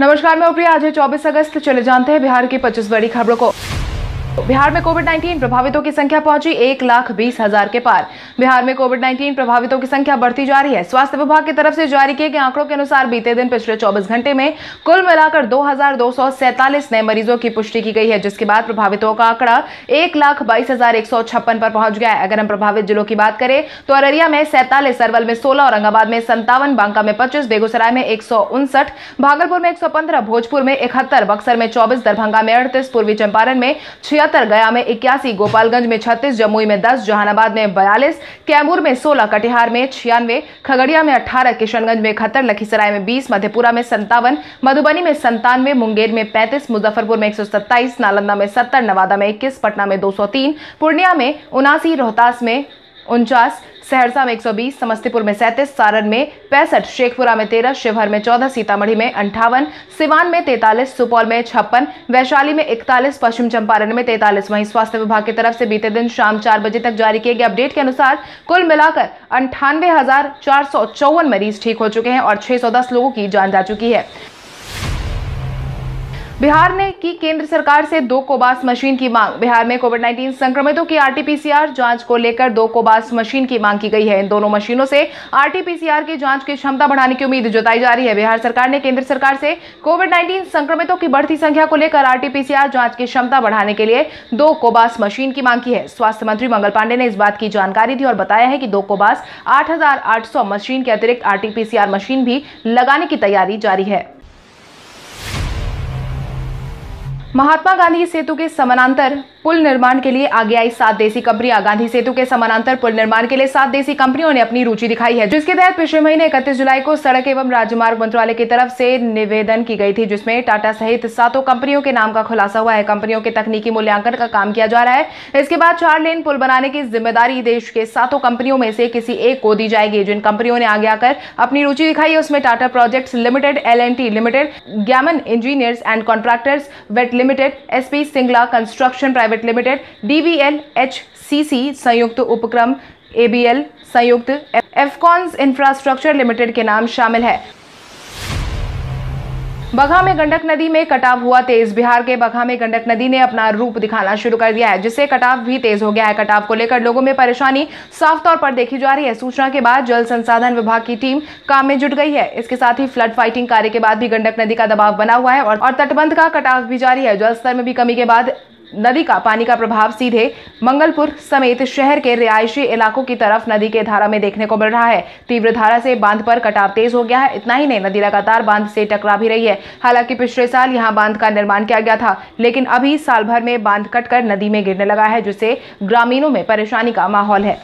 नमस्कार, मैं प्रिया। आज है 24 अगस्त। चले जानते हैं बिहार की 25 बड़ी खबरों को। बिहार में कोविड-19 प्रभावितों की संख्या पहुंची 1,20,000 के पार। बिहार में कोविड-19 प्रभावितों की संख्या बढ़ती जा रही है। स्वास्थ्य विभाग की तरफ से जारी किए गए आंकड़ों के अनुसार बीते दिन पिछले 24 घंटे में कुल मिलाकर 2,247 नए मरीजों की पुष्टि की गई है, जिसके बाद प्रभावितों का आंकड़ा 1,22,156 पर पहुंच गया है। अगर हम प्रभावित जिलों की बात करें तो अररिया में 47, अरवल में 16, औरंगाबाद में 57, बांका में 25, बेगूसराय में 159, भागलपुर में 115, भोजपुर में 71, बक्सर में 24, दरभंगा में 38, पूर्वी चंपारण में 76, गया में 81, गोपालगंज में 36, जमुई में 10, जहानाबाद में 42, कैमूर में 16, कटिहार में 96, खगड़िया में 18, किशनगंज में 71, लखीसराय में 20, मधेपुरा में 57, मधुबनी में 97, मुंगेर में 35, मुजफ्फरपुर में 127, नालंदा में 70, नवादा में 21, पटना में 203, पूर्णिया में 79, रोहतास में 49, सहरसा में 120, समस्तीपुर में 37, सारण में 65, शेखपुरा में 13, शिवहर में 14, सीतामढ़ी में 58, सिवान में 43, सुपौल में 56, वैशाली में 41, पश्चिम चंपारण में 43। वहीं स्वास्थ्य विभाग की तरफ से बीते दिन शाम 4 बजे तक जारी किए गए अपडेट के अनुसार कुल मिलाकर 98,454 मरीज ठीक हो चुके हैं और 610 लोगों की जान जा चुकी है। बिहार ने की केंद्र सरकार से 2 कोबास मशीन की मांग। बिहार में कोविड-19 संक्रमितों की आरटी-पीसीआर जांच को लेकर 2 कोबास मशीन की मांग की गई है। इन दोनों मशीनों से आरटी-पीसीआर की जांच की क्षमता बढ़ाने की उम्मीद जताई जा रही है। बिहार सरकार ने केंद्र सरकार से कोविड-19 संक्रमितों की बढ़ती संख्या को लेकर आरटी-पीसीआर जांच की क्षमता बढ़ाने के लिए 2 कोबास मशीन की मांग की है। स्वास्थ्य मंत्री मंगल पांडे ने इस बात की जानकारी दी और बताया है कि 2 कोबास 8,800 मशीन के अतिरिक्त आरटी-पीसीआर मशीन भी लगाने की तैयारी जारी है। महात्मा गांधी सेतु के समानांतर पुल निर्माण के लिए आगे आई 7 देसी कंपनियां। गांधी सेतु के समानांतर पुल निर्माण के लिए 7 देसी कंपनियों ने अपनी रुचि दिखाई है, जिसके तहत पिछले महीने 31 जुलाई को सड़क एवं राजमार्ग मंत्रालय की तरफ से निवेदन की गई थी, जिसमें टाटा सहित 7 कंपनियों के नाम का खुलासा हुआ है। कंपनियों के तकनीकी मूल्यांकन का काम किया जा रहा है। इसके बाद 4 लेन पुल बनाने की जिम्मेदारी देश के 7 कंपनियों में से किसी एक को दी जाएगी। जिन कंपनियों ने आगे आकर अपनी रुचि दिखाई है उसमें Tata projects limited, L&T limited, Gammon engineers and contractors वेट limited, SP Singla construction private limited, DVL HCC संयुक्त उपक्रम, ABL संयुक्त, एफकॉन्स इंफ्रास्ट्रक्चर लिमिटेड के नाम शामिल है। बगहा में गंडक नदी में कटाव हुआ तेज। बिहार के बगहा में गंडक नदी ने अपना रूप दिखाना शुरू कर दिया है, जिससे कटाव भी तेज हो गया है। कटाव को लेकर लोगों में परेशानी साफ तौर पर देखी जा रही है। सूचना के बाद जल संसाधन विभाग की टीम काम में जुट गई है। इसके साथ ही फ्लड फाइटिंग कार्य के बाद भी गंडक नदी का दबाव बना हुआ है और तटबंध का कटाव भी जारी है। जल स्तर में भी कमी के बाद नदी का पानी का प्रभाव सीधे मंगलपुर समेत शहर के रिहायशी इलाकों की तरफ नदी के धारा में देखने को मिल रहा है। तीव्र धारा से बांध पर कटाव तेज हो गया है। इतना ही नहीं, नदी लगातार बांध से टकरा भी रही है। हालांकि पिछले साल यहां बांध का निर्माण किया गया था, लेकिन अभी साल भर में बांध कटकर नदी में गिरने लगा है, जिससे ग्रामीणों में परेशानी का माहौल है।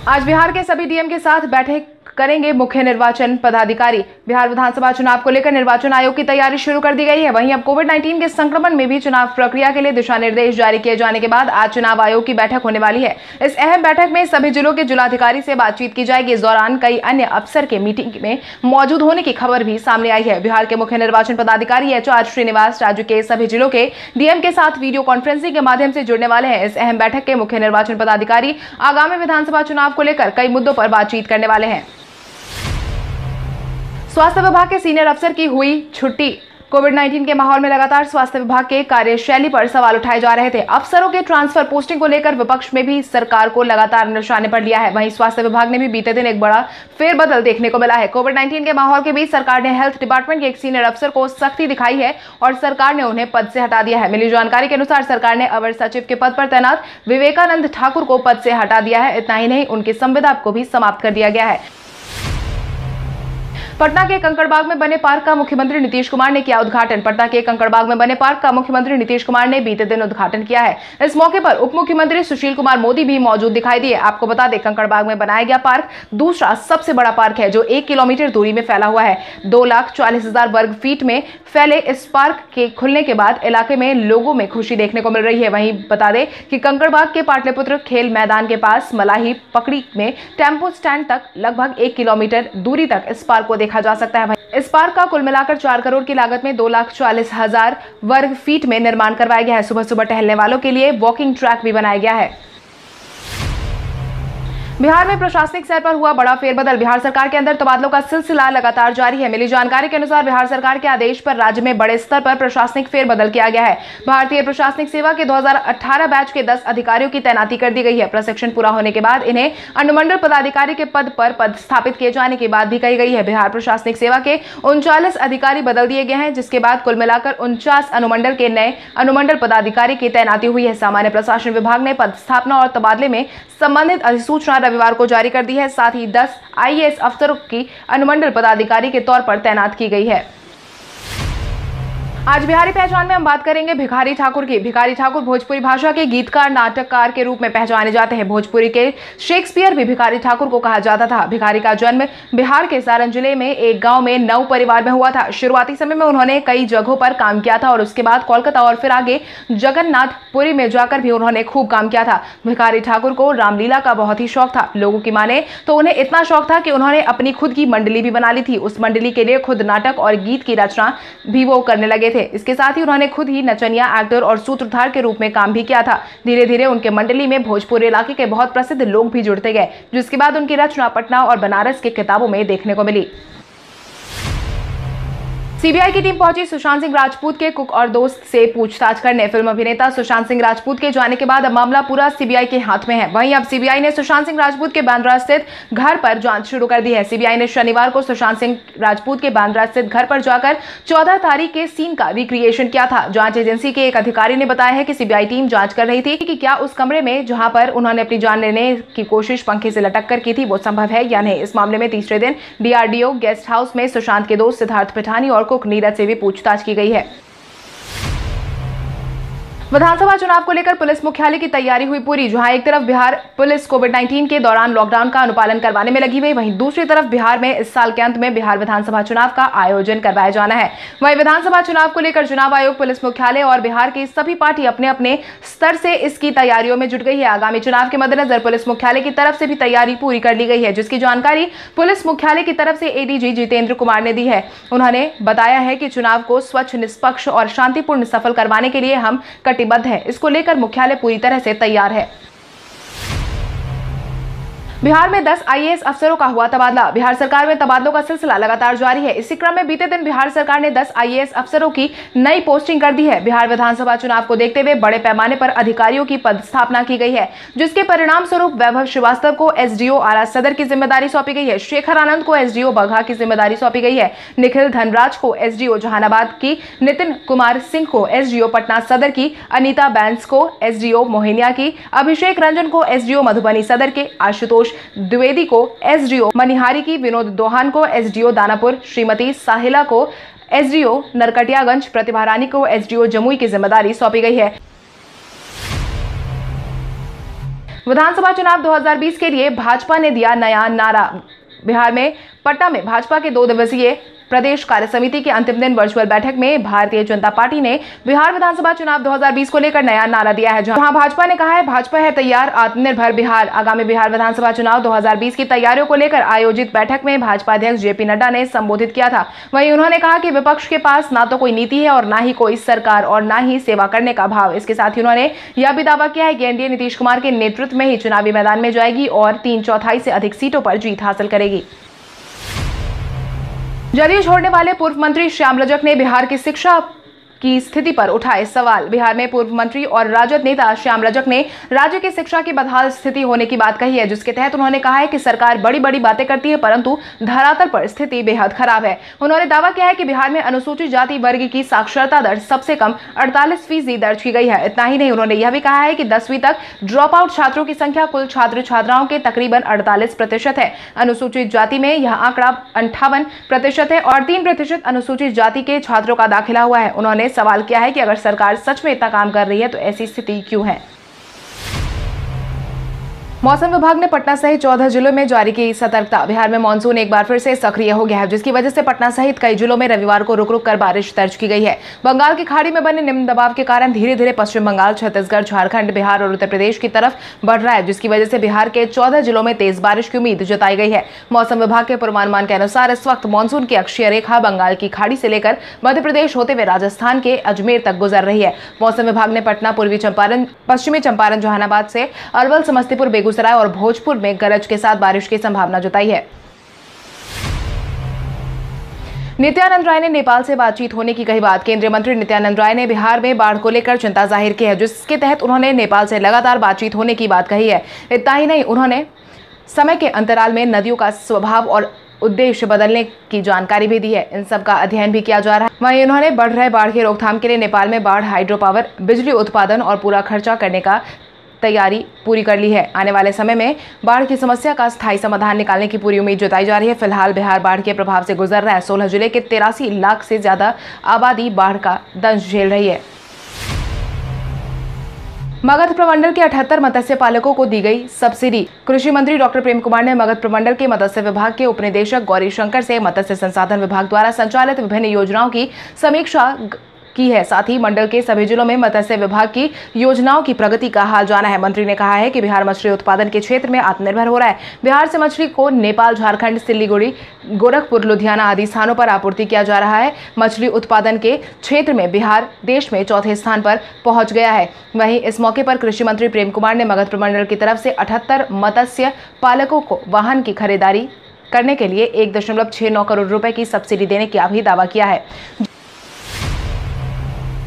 आज बिहार के सभी डीएम के साथ बैठक करेंगे मुख्य निर्वाचन पदाधिकारी। बिहार विधानसभा चुनाव को लेकर निर्वाचन आयोग की तैयारी शुरू कर दी गई है। वहीं अब कोविड-19 के संक्रमण में भी चुनाव प्रक्रिया के लिए दिशा निर्देश जारी किए जाने के बाद आज चुनाव आयोग की बैठक होने वाली है। इस अहम बैठक में सभी जिलों के जिलाधिकारी से बातचीत की जाएगी। इस दौरान कई अन्य अफसर के मीटिंग में मौजूद होने की खबर भी सामने आई है। बिहार के मुख्य निर्वाचन पदाधिकारी HR श्रीनिवास राज्य के सभी जिलों के डीएम के साथ वीडियो कॉन्फ्रेंसिंग के माध्यम से जुड़ने वाले हैं। इस अहम बैठक के मुख्य निर्वाचन पदाधिकारी आगामी विधानसभा चुनाव को लेकर कई मुद्दों पर बातचीत करने वाले हैं। स्वास्थ्य विभाग के सीनियर अफसर की हुई छुट्टी। कोविड-19 के माहौल में लगातार स्वास्थ्य विभाग के कार्यशैली पर सवाल उठाए जा रहे थे। अफसरों के ट्रांसफर पोस्टिंग को लेकर विपक्ष में भी सरकार को लगातार निशाने पर लिया है। वहीं स्वास्थ्य विभाग ने भी बीते दिन एक बड़ा फेरबदल देखने को मिला है। कोविड-19 के माहौल के बीच सरकार ने हेल्थ डिपार्टमेंट के एक सीनियर अफसर को सख्ती दिखाई है और सरकार ने उन्हें पद से हटा दिया है। मिली जानकारी के अनुसार सरकार ने अवर सचिव के पद पर तैनात विवेकानंद ठाकुर को पद से हटा दिया है। इतना ही नहीं, उनकी संविदा को भी समाप्त कर दिया गया है। पटना के कंकड़बाग में बने पार्क का मुख्यमंत्री नीतीश कुमार ने किया उद्घाटन। पटना के कंकड़बाग में बने पार्क का मुख्यमंत्री नीतीश कुमार ने बीते दिन उद्घाटन किया है। इस मौके पर उप मुख्यमंत्री सुशील कुमार मोदी भी मौजूद दिखाई दिए। आपको बता दें, कंकड़बाग में बनाया गया पार्क दूसरा सबसे बड़ा पार्क है, जो 1 किलोमीटर दूरी में फैला हुआ है। 2,40,000 वर्ग फीट में फैले इस पार्क के खुलने के बाद इलाके में लोगों में खुशी देखने को मिल रही है। वहीं बता दें कि कंकड़बाग के पाटलिपुत्र खेल मैदान के पास मलाही पकड़ी में टेम्पो स्टैंड तक लगभग 1 किलोमीटर दूरी तक इस पार्क को देखा जा सकता है। इस पार्क का कुल मिलाकर 4 करोड़ की लागत में 2,40,000 वर्ग फीट में निर्माण करवाया गया है। सुबह सुबह टहलने वालों के लिए वॉकिंग ट्रैक भी बनाया गया है। बिहार में प्रशासनिक स्तर पर हुआ बड़ा फेरबदल। बिहार सरकार के अंदर तबादलों का सिलसिला लगातार जारी है। मिली जानकारी के अनुसार बिहार सरकार के आदेश पर राज्य में बड़े स्तर पर प्रशासनिक फेरबदल किया गया है। भारतीय प्रशासनिक सेवा के 2018 बैच के 10 अधिकारियों की तैनाती कर दी गई है। प्रशिक्षण पूरा होने के बाद इन्हें अनुमंडल पदाधिकारी के पद पर पदस्थापित किए जाने की बात भी कही गई है। बिहार प्रशासनिक सेवा के 39 अधिकारी बदल दिए गए हैं, जिसके बाद कुल मिलाकर 49 अनुमंडल के नए अनुमंडल पदाधिकारी की तैनाती हुई है। सामान्य प्रशासन विभाग ने पदस्थापना और तबादले में संबंधित अधिसूचना रविवार को जारी कर दी है। साथ ही 10 आईएएस अफसरों की अनुमंडल पदाधिकारी के तौर पर तैनात की गई है। आज बिहारी पहचान में हम बात करेंगे भिखारी ठाकुर की। भिखारी ठाकुर भोजपुरी भाषा के गीतकार, नाटककार के रूप में पहचाने जाते हैं। भोजपुरी के शेक्सपियर भी भिखारी ठाकुर को कहा जाता था। भिखारी का जन्म बिहार के सारण जिले में एक गांव में नौ परिवार में हुआ था। शुरुआती समय में उन्होंने कई जगहों पर काम किया था और उसके बाद कोलकाता और फिर आगे जगन्नाथपुरी में जाकर भी उन्होंने खूब काम किया था। भिखारी ठाकुर को रामलीला का बहुत ही शौक था। लोगों की माने तो उन्हें इतना शौक था कि उन्होंने अपनी खुद की मंडली भी बना ली थी। उस मंडली के लिए खुद नाटक और गीत की रचना भी वो करने लगे थे। इसके साथ ही उन्होंने खुद ही नचनिया, एक्टर और सूत्रधार के रूप में काम भी किया था। धीरे धीरे उनके मंडली में भोजपुरी इलाके के बहुत प्रसिद्ध लोग भी जुड़ते गए, जिसके बाद उनकी रचना पटना और बनारस के किताबों में देखने को मिली। सीबीआई की टीम पहुंची सुशांत सिंह राजपूत के कुक और दोस्त से पूछताछ करने। फिल्म अभिनेता सुशांत सिंह राजपूत के जाने के बाद अब मामला पूरा सीबीआई के हाथ में है। वहीं अब सीबीआई ने सुशांत सिंह राजपूत के बांद्रा स्थित घर पर जांच शुरू कर दी है। सीबीआई ने शनिवार को सुशांत सिंह राजपूत के बांद्रा स्थित घर पर जाकर 14 तारीख के सीन का रिक्रिएशन किया था। जांच एजेंसी के एक अधिकारी ने बताया है कि सीबीआई टीम जांच कर रही थी कि क्या उस कमरे में जहां पर उन्होंने अपनी जान लेने की कोशिश पंखे से लटक कर की थी वो संभव है या नहीं। इस मामले में तीसरे दिन डीआरडीओ गेस्ट हाउस में सुशांत के दोस्त सिद्धार्थ पिठानी और कुक नीरज से भी पूछताछ की गई है। विधानसभा चुनाव को लेकर पुलिस मुख्यालय की तैयारी हुई पूरी। जहां एक तरफ बिहार पुलिस कोविड-19 के दौरान लॉकडाउन का अनुपालन करवाने में लगी हुई, वहीं दूसरी तरफ बिहार में इस साल के अंत में बिहार विधानसभा चुनाव का आयोजन करवाया जाना है। वहीं विधानसभा चुनाव को लेकर चुनाव आयोग, पुलिस मुख्यालय और बिहार की सभी पार्टी अपने अपने स्तर से इसकी तैयारियों में जुट गई है। आगामी चुनाव के मद्देनजर पुलिस मुख्यालय की तरफ से भी तैयारी पूरी कर ली गई है, जिसकी जानकारी पुलिस मुख्यालय की तरफ से एडीजी जितेंद्र कुमार ने दी है। उन्होंने बताया है कि चुनाव को स्वच्छ, निष्पक्ष और शांतिपूर्ण सफल करवाने के लिए हम कटिबद्ध है। इसको लेकर मुख्यालय पूरी तरह से तैयार है। बिहार में 10 आईएएस अफसरों का हुआ तबादला। बिहार सरकार में तबादलों का सिलसिला लगातार जारी है। इसी क्रम में बीते दिन बिहार सरकार ने 10 आईएएस अफसरों की नई पोस्टिंग कर दी है। बिहार विधानसभा चुनाव को देखते हुए बड़े पैमाने पर अधिकारियों की पदस्थापना की गई है, जिसके परिणाम स्वरूप वैभव श्रीवास्तव को एसडीओ आरा सदर की जिम्मेदारी सौंपी गई है। शेखर आनंद को एसडीओ बगहा की जिम्मेदारी सौंपी गई है। निखिल धनराज को एसडीओ जहानाबाद की, नितिन कुमार सिंह को एसडीओ पटना सदर की, अनीता बैंस को एसडीओ मोहिनिया की, अभिषेक रंजन को एसडीओ मधुबनी सदर के, आशुतोष द्विवेदी को एसडीओ मनिहारी की, विनोद दोहान को एसडीओ दानापुर, श्रीमती साहिला को एसडीओ नरकटियागंज, प्रतिभा रानी को एसडीओ जमुई की जिम्मेदारी सौंपी गई है। विधानसभा चुनाव 2020 के लिए भाजपा ने दिया नया नारा। बिहार में पटना में भाजपा के 2 दिवसीय प्रदेश कार्य समिति की अंतिम दिन वर्चुअल बैठक में भारतीय जनता पार्टी ने बिहार विधानसभा चुनाव 2020 को लेकर नया नारा दिया है, जहां भाजपा ने कहा है, भाजपा है तैयार, आत्मनिर्भर बिहार। आगामी बिहार विधानसभा चुनाव 2020 की तैयारियों को लेकर आयोजित बैठक में भाजपा अध्यक्ष जेपी नड्डा ने संबोधित किया था। वहीं उन्होंने कहा कि विपक्ष के पास ना तो कोई नीति है और ना ही कोई सरकार और ना ही सेवा करने का भाव। इसके साथ ही उन्होंने यह भी दावा किया है कि एनडीए नीतीश कुमार के नेतृत्व में ही चुनावी मैदान में जाएगी और 3/4 से अधिक सीटों पर जीत हासिल करेगी। जदयू छोड़ने वाले पूर्व मंत्री श्याम रजक ने बिहार की शिक्षा की स्थिति पर उठाए सवाल। बिहार में पूर्व मंत्री और राजद नेता श्याम रजक ने राज्य की शिक्षा की बदहाल स्थिति होने की बात कही है, जिसके तहत उन्होंने कहा है कि सरकार बड़ी बड़ी बातें करती है, परंतु धरातल पर स्थिति बेहद खराब है। उन्होंने दावा किया है कि बिहार में अनुसूचित जाति वर्ग की साक्षरता दर सबसे कम 48% दर्ज की गई है। इतना ही नहीं, उन्होंने यह भी कहा है कि 10वीं तक ड्रॉप आउट छात्रों की संख्या कुल छात्र छात्राओं के तकरीबन 48% है। अनुसूचित जाति में यह आंकड़ा 58% है और 3% अनुसूचित जाति के छात्रों का दाखिला हुआ है। उन्होंने सवाल किया है कि अगर सरकार सच में इतना काम कर रही है तो ऐसी स्थिति क्यों है। मौसम विभाग ने पटना सहित 14 जिलों में जारी की सतर्कता। बिहार में मानसून एक बार फिर से सक्रिय हो गया है, जिसकी वजह से पटना सहित कई जिलों में रविवार को रुक रुक कर बारिश दर्ज की गई है। बंगाल की खाड़ी में बने निम्न दबाव के कारण धीरे धीरे पश्चिम बंगाल, छत्तीसगढ़, झारखंड, बिहार और उत्तर प्रदेश की तरफ बढ़ रहा है, जिसकी वजह से बिहार के 14 जिलों में तेज बारिश की उम्मीद जताई गई है। मौसम विभाग के पूर्वानुमान के अनुसार इस वक्त मानसून की अक्षीय रेखा बंगाल की खाड़ी से लेकर मध्य प्रदेश होते हुए राजस्थान के अजमेर तक गुजर रही है। मौसम विभाग ने पटना, पूर्वी चंपारण, पश्चिमी चंपारण, जहानाबाद से अरवल, समस्तीपुर, बेगूसराय, बेगूसराय और भोजपुर में गरज के साथ बारिश की संभावना जताई है। नित्यानंद राय ने नेपाल से बातचीत होने की कही बात। केंद्रीय मंत्री नित्यानंद राय ने बिहार में बाढ़ को लेकर चिंता जाहिर की है, जिसके तहत उन्होंने नेपाल से लगातार बातचीत होने की बात कही है। इतना ही नहीं, उन्होंने समय के अंतराल में नदियों का स्वभाव और उद्देश्य बदलने की जानकारी भी दी है। इन सब का अध्ययन भी किया जा रहा है। वहीं उन्होंने बढ़ रहे बाढ़ की रोकथाम के लिए नेपाल में बाढ़ हाइड्रो पावर बिजली उत्पादन और पूरा खर्चा करने का तैयारी पूरी कर ली है। आने वाले समय में बाढ़ की समस्या का स्थायी समाधान निकालने की पूरी उम्मीद जताई जा रही है। फिलहाल बिहार बाढ़ के प्रभाव से गुजर रहा है। 16 जिले के 83 लाख से ज्यादा आबादी बाढ़ का दंश झेल रही है। मगध प्रमंडल के 78 मत्स्य पालकों को दी गई सब्सिडी। कृषि मंत्री डॉक्टर प्रेम कुमार ने मगध प्रमंडल के मत्स्य विभाग के उपनिदेशक गौरी शंकर से मत्स्य संसाधन विभाग द्वारा संचालित विभिन्न योजनाओं की समीक्षा की है। साथ ही मंडल के सभी जिलों में मत्स्य विभाग की योजनाओं की प्रगति का हाल जाना है। मंत्री ने कहा है कि बिहार मछली उत्पादन के क्षेत्र में आत्मनिर्भर हो रहा है। बिहार से मछली को नेपाल, झारखंड, सिलीगुड़ी, गोरखपुर, लुधियाना आदि स्थानों पर आपूर्ति किया जा रहा है। मछली उत्पादन के क्षेत्र में बिहार देश में चौथे स्थान पर पहुंच गया है। वहीं इस मौके पर कृषि मंत्री प्रेम कुमार ने मगध प्रमंडल की तरफ से 78 मत्स्य पालकों को वाहन की खरीदारी करने के लिए 1.69 करोड़ रुपए की सब्सिडी देने का भी दावा किया है।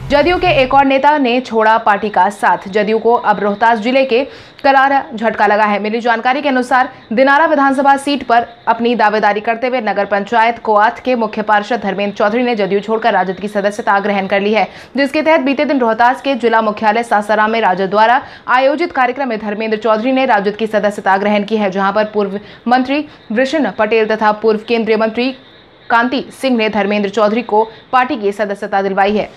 जदयू के एक और नेता ने छोड़ा पार्टी का साथ। जदयू को अब रोहतास जिले के करारा झटका लगा है। मिली जानकारी के अनुसार दिनारा विधानसभा सीट पर अपनी दावेदारी करते हुए नगर पंचायत कोआथ के मुख्य पार्षद धर्मेंद्र चौधरी ने जदयू छोड़कर राजद की सदस्यता ग्रहण कर ली है, जिसके तहत बीते दिन रोहतास के जिला मुख्यालय सासाराम में राजद द्वारा आयोजित कार्यक्रम में धर्मेंद्र चौधरी ने राजद की सदस्यता ग्रहण की है, जहां पर पूर्व मंत्री वृषण पटेल तथा पूर्व केंद्रीय मंत्री कांति सिंह ने धर्मेंद्र चौधरी को पार्टी की सदस्यता दिलवाई है।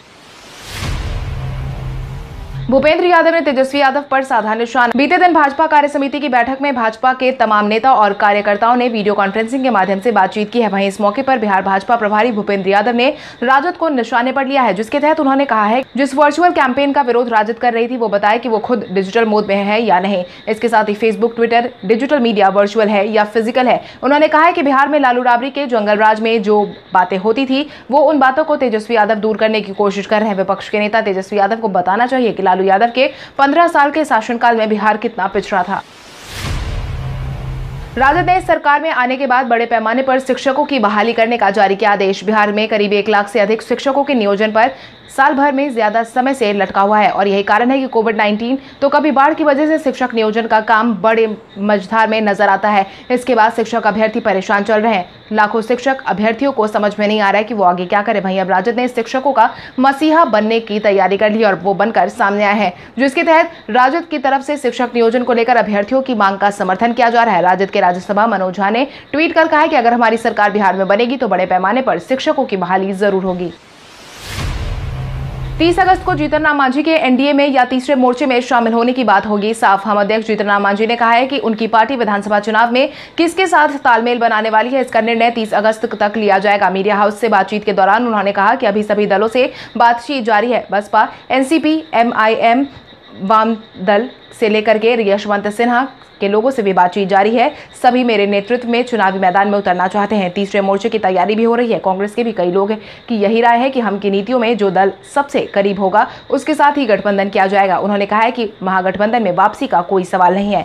भूपेंद्र यादव ने तेजस्वी यादव पर साधा निशाना। बीते दिन भाजपा कार्य समिति की बैठक में भाजपा के तमाम नेता और कार्यकर्ताओं ने वीडियो कॉन्फ्रेंसिंग के माध्यम से बातचीत की है। वहीं इस मौके पर बिहार भाजपा प्रभारी भूपेंद्र यादव ने राजद को निशाने पर लिया है, जिसके तहत उन्होंने कहा है जिस वर्चुअल कैंपेन का विरोध राजद कर रही थी वो बताए कि वो खुद डिजिटल मोड में है या नहीं। इसके साथ ही Facebook, Twitter, digital media virtual है या फिजिकल है। उन्होंने कहा है कि बिहार में लालू राबड़ी के जंगल राज में जो बातें होती थी वो उन बातों को तेजस्वी यादव दूर करने की कोशिश कर रहे हैं। विपक्ष के नेता तेजस्वी यादव को बताना चाहिए कि लालू यादव के 15 साल के शासनकाल में बिहार कितना पिछड़ा था। राजद ने सरकार में आने के बाद बड़े पैमाने पर शिक्षकों की बहाली करने का जारी किया आदेश। बिहार में करीब 1 लाख से अधिक शिक्षकों के नियोजन पर साल भर में ज्यादा समय से लटका हुआ है और यही कारण है कि कोविड-19 तो कभी बाढ़ की वजह से शिक्षक नियोजन का काम बड़े मझधार में नजर आता है। इसके बाद शिक्षक अभ्यर्थी परेशान चल रहे हैं। लाखों शिक्षक अभ्यर्थियों को समझ में नहीं आ रहा है कि वो आगे क्या करें। वहीं अब राजद ने शिक्षकों का मसीहा बनने की तैयारी कर ली और वो बनकर सामने आए हैं, जिसके तहत राजद की तरफ से शिक्षक नियोजन को लेकर अभ्यर्थियों की मांग का समर्थन किया जा रहा है। राजद के राज्यसभा मनोज झा ने ट्वीट कर कहा है कि अगर हमारी सरकार बिहार में बनेगी तो बड़े पैमाने पर शिक्षकों की बहाली जरूर होगी। 30 अगस्त को जीतन राम मांझी के एनडीए में या तीसरे मोर्चे में शामिल होने की बात होगी साफ। हम अध्यक्ष जीतन राम मांझी ने कहा है कि उनकी पार्टी विधानसभा चुनाव में किसके साथ तालमेल बनाने वाली है, इसका निर्णय 30 अगस्त तक लिया जाएगा। मीडिया हाउस से बातचीत के दौरान उन्होंने कहा कि अभी सभी दलों से बातचीत जारी है। बसपा, एनसीपी, एमआईएम, वाम दल से लेकर के यशवंत सिन्हा के लोगों से भी बातचीत जारी है। सभी मेरे नेतृत्व में चुनावी मैदान में उतरना चाहते हैं। तीसरे मोर्चे की तैयारी भी हो रही है। कांग्रेस के भी कई लोग की यही राय है कि हम की नीतियों में जो दल सबसे करीब होगा उसके साथ ही गठबंधन किया जाएगा। उन्होंने कहा है कि महागठबंधन में वापसी का कोई सवाल नहीं है।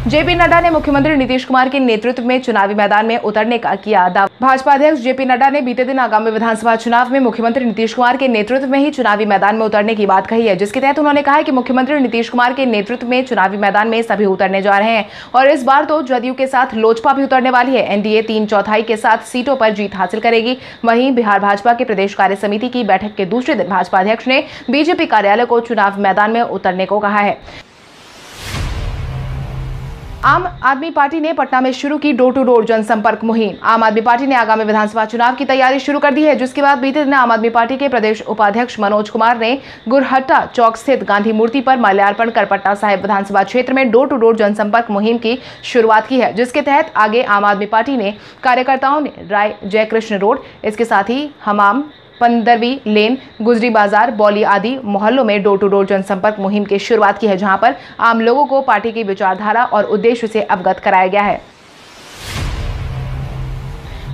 जेपी नड्डा ने मुख्यमंत्री नीतीश कुमार के नेतृत्व में चुनावी मैदान में उतरने का किया दावा। भाजपा अध्यक्ष जेपी नड्डा ने बीते दिन आगामी विधानसभा चुनाव में मुख्यमंत्री नीतीश कुमार के नेतृत्व में ही चुनावी मैदान में उतरने की बात कही है, जिसके तहत उन्होंने कहा है कि मुख्यमंत्री नीतीश कुमार के नेतृत्व में चुनावी मैदान में सभी उतरने जा रहे हैं और इस बार तो जदयू के साथ लोजपा भी उतरने वाली है। एनडीए 3/4 के साथ सीटों पर जीत हासिल करेगी। वहीं बिहार भाजपा के प्रदेश कार्य समिति की बैठक के दूसरे दिन भाजपा अध्यक्ष ने बीजेपी कार्यालय को चुनाव मैदान में उतरने को कहा है। आम आदमी पार्टी ने पटना में शुरू की डोर टू डोर जनसंपर्क मुहिम। आम आदमी पार्टी ने आगामी विधानसभा चुनाव की तैयारी शुरू कर दी है, जिसके बाद बीते दिन आम आदमी पार्टी के प्रदेश उपाध्यक्ष मनोज कुमार ने गुरहट्टा चौक स्थित गांधी मूर्ति पर माल्यार्पण कर पटना साहिब विधानसभा क्षेत्र में डोर टू डोर जनसंपर्क मुहिम की शुरुआत की है, जिसके तहत आगे आम आदमी पार्टी ने कार्यकर्ताओं ने राय जयकृष्ण रोड, इसके साथ ही हमाम, 15वीं लेन, गुजरी बाजार, बौली आदि मोहल्लों में डोर टू डोर जनसंपर्क मुहिम की शुरुआत की है, जहां पर आम लोगों को पार्टी की विचारधारा और उद्देश्य से अवगत कराया गया है।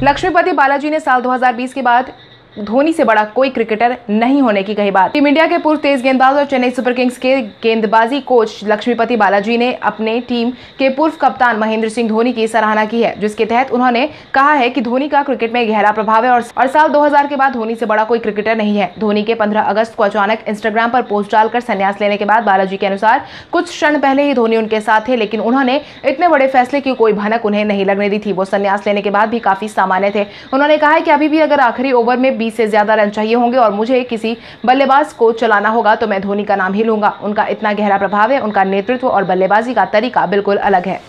लक्ष्मीपति बालाजी ने साल 2020 के बाद धोनी से बड़ा कोई क्रिकेटर नहीं होने की कही बात। टीम इंडिया के पूर्व तेज गेंदबाज और चेन्नई सुपर किंग्स के गेंदबाजी कोच लक्ष्मीपति बालाजी ने अपने टीम के पूर्व कप्तान महेंद्र सिंह धोनी की सराहना की है, जिसके तहत उन्होंने कहा है कि धोनी का क्रिकेट में गहरा प्रभाव है और साल 2000 के बाद धोनी से बड़ा कोई क्रिकेटर नहीं है। धोनी के 15 अगस्त को अचानक इंस्टाग्राम पर पोस्ट डालकर संन्यास लेने के बाद बालाजी के अनुसार कुछ क्षण पहले ही धोनी उनके साथ थे, लेकिन उन्होंने इतने बड़े फैसले की कोई भनक उन्हें नहीं लगने दी थी। वो संन्यास लेने के बाद भी काफी सामान्य थे। उन्होंने कहा है कि अभी भी अगर आखिरी ओवर में 20 से ज्यादा रन चाहिए होंगे और मुझे किसी बल्लेबाज को चलाना होगा तो मैं धोनी का नाम ही लूंगा। उनका इतना गहरा प्रभाव है, उनका नेतृत्व और बल्लेबाजी का तरीका बिल्कुल अलग है।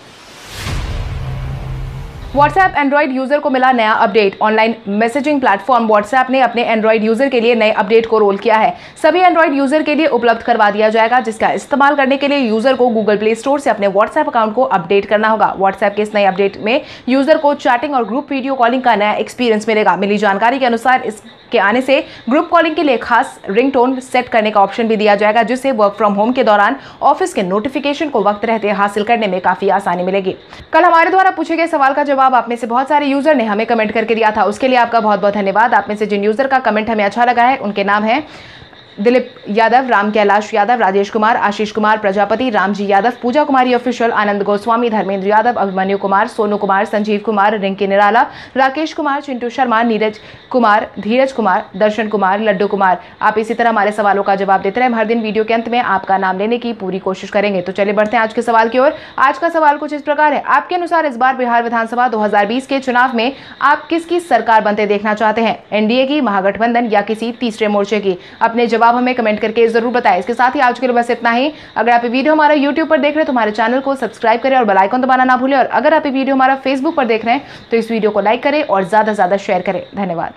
व्हाट्सएप एंड्रॉइड यूजर को मिला नया update. Online messaging platform WhatsApp ने अपने एंड्रॉइड यूजर के लिए नए अपडेट को रोल किया है। सभी एंड्रॉइड यूजर के लिए उपलब्ध करवा दिया जाएगा, जिसका इस्तेमाल करने के लिए यूजर को गूगल प्ले स्टोर से अपने व्हाट्सएप अकाउंट को अपडेट करना होगा। व्हाट्सएप के इस नए अपडेट में यूजर को चैटिंग और ग्रुप वीडियो कॉलिंग का नया एक्सपीरियंस मिलेगा। मिली जानकारी के अनुसार इसके आने से ग्रुप कॉलिंग के लिए खास रिंगटोन सेट करने का ऑप्शन भी दिया जाएगा, जिससे वर्क फ्रॉम होम के दौरान ऑफिस के नोटिफिकेशन को वक्त रहते हासिल करने में काफी आसानी मिलेगी। कल हमारे द्वारा पूछे गए सवाल का जवाब आप में से बहुत यूजर ने हमें कमेंट करके दिया था, उसके लिए आपका बहुत बहुत धन्यवाद। आप में से जिन यूजर का कमेंट हमें अच्छा लगा है उनके नाम है दिलीप यादव, राम कैलाश यादव, राजेश कुमार, आशीष कुमार प्रजापति, रामजी यादव, पूजा कुमारी ऑफिशियल, आनंद गोस्वामी, धर्मेंद्र यादव, अभिमन्यु कुमार, सोनू कुमार, संजीव कुमार, रिंकी निराला, राकेश कुमार, चिंटू शर्मा, नीरज कुमार, धीरज कुमार, दर्शन कुमार, लड्डू कुमार। आप इसी तरह हमारे सवालों का जवाब देते रहे। हर दिन वीडियो के अंत में आपका नाम लेने की पूरी कोशिश करेंगे। तो चलिए बढ़ते हैं आज के सवाल की ओर। आज का सवाल कुछ इस प्रकार है। आपके अनुसार इस बार बिहार विधानसभा 2020 के चुनाव में आप किसकी सरकार बनते देखना चाहते हैं? एनडीए की, महागठबंधन या किसी तीसरे मोर्चे की? अपने जवाब हमें कमेंट करके जरूर बताएं। इसके साथ ही आज के लिए बस इतना ही। अगर आप ये वीडियो हमारा YouTube पर देख रहे हैं तो हमारे चैनल को सब्सक्राइब करें और बेल आइकन दबाना ना भूलें। और अगर आप ये वीडियो हमारा Facebook पर देख रहे हैं तो इस वीडियो को लाइक करें और ज्यादा से ज्यादा शेयर करें। धन्यवाद।